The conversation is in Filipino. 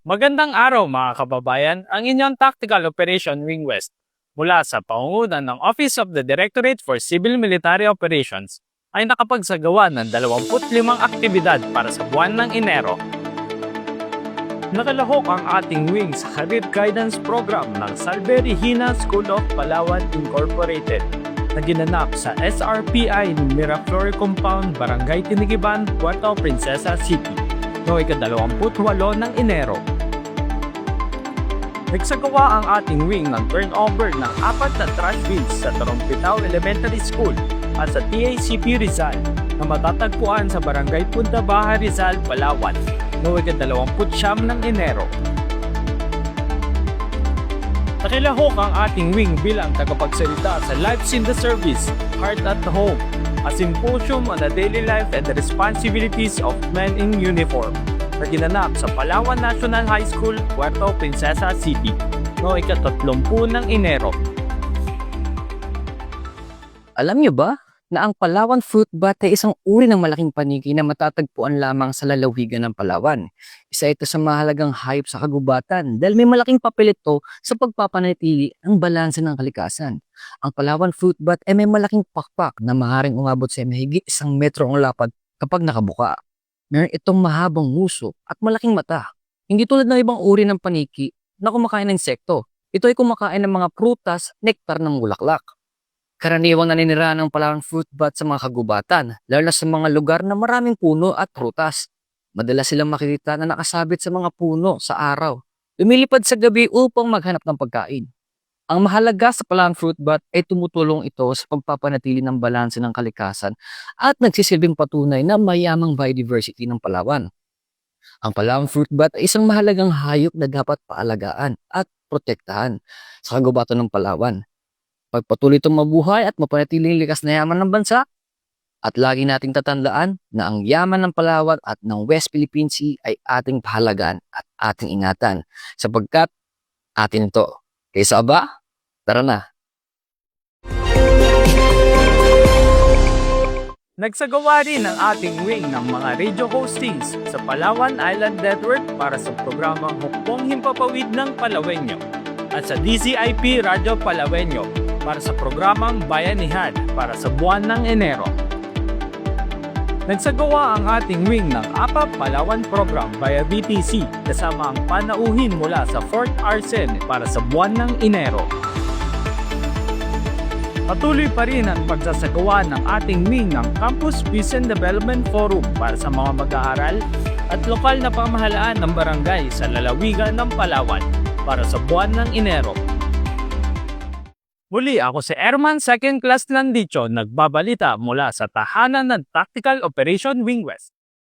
Magandang araw mga kababayan, ang inyong Tactical Operation Wing West mula sa pangunguna ng Office of the Directorate for Civil Military Operations ay nakapagsagawa ng 25 aktibidad para sa buwan ng Enero. Nakalahok ang ating wing sa Career Guidance Program ng Salve Regina School of Palawan Incorporated na ginanap sa SRPI Miraflores Compound, Barangay Tinigiban, Puerto Princesa City noong ika-28 ng Enero. Nagsagawa ang ating wing ng turnover ng 4 na trash bins sa Tarumpitao Elementary School at sa TACP Rizal na matatagpuan sa Barangay Punta Baja Rizal, Palawan noong ika-29 ng Enero. Nakilahok ang ating wing bilang tagapagsalita sa Lives in the Service, Heart at Home, a symposium on the daily life and the responsibilities of men in uniform na ginanap sa Palawan National High School, Puerto Princesa City noong ika-30 ng Enero. Alam niyo ba na ang Palawan fruit bat ay isang uri ng malaking paniki na matatagpuan lamang sa lalawigan ng Palawan? Isa ito sa mahalagang hayop sa kagubatan dahil may malaking papel ito sa pagpapanatili ang balanse ng kalikasan. Ang Palawan fruit bat ay may malaking pakpak na maaaring umabot sa mahigit 1 metro ang lapad kapag nakabuka. Meron itong mahabang nguso at malaking mata. Hindi tulad ng ibang uri ng paniki na kumakain ng insekto. Ito ay kumakain ng mga prutas, nektar ng bulaklak. Karaniwang naninirahan ng Palawan fruit bat sa mga kagubatan, lalo na sa mga lugar na maraming puno at prutas. Madalas silang makikita na nakasabit sa mga puno sa araw. Lumilipad sa gabi upang maghanap ng pagkain. Ang mahalaga sa Palawan fruit bat ay tumutulong ito sa pagpapanatili ng balanse ng kalikasan at nagsisilbing patunay na mayamang biodiversity ng Palawan. Ang Palawan fruit bat ay isang mahalagang hayop na dapat paalagaan at protektahan sa kagubatan ng Palawan. Pagpatuloy itong mabuhay at mapanatiling likas na yaman ng bansa, at lagi nating tatandaan na ang yaman ng Palawan at ng West Philippine Sea ay ating pahalagaan at ating ingatan sapagkat atin ito. Kaysa ba? Tara na! Nagsagawa rin ang ating wing ng mga radio hostings sa Palawan Island Network para sa programang Hukbong Himpapawid ng Palawenyo at sa DZIP Radio Palawenyo para sa programang Bayanihan para sa buwan ng Enero. Nagsagawa ang ating wing ng APAP Palawan Program via BTC kasama ang panauhin mula sa Fort Arsen para sa buwan ng Enero. Patuloy pa rin ang pagsasagawa ng ating wing ng Campus Peace and Development Forum para sa mga mag-aaral at lokal na pamahalaan ng barangay sa lalawigan ng Palawan para sa buwan ng Enero. Muli ako si Erman 2nd Class Landicho, nagbabalita mula sa tahanan ng Tactical Operation Wing West.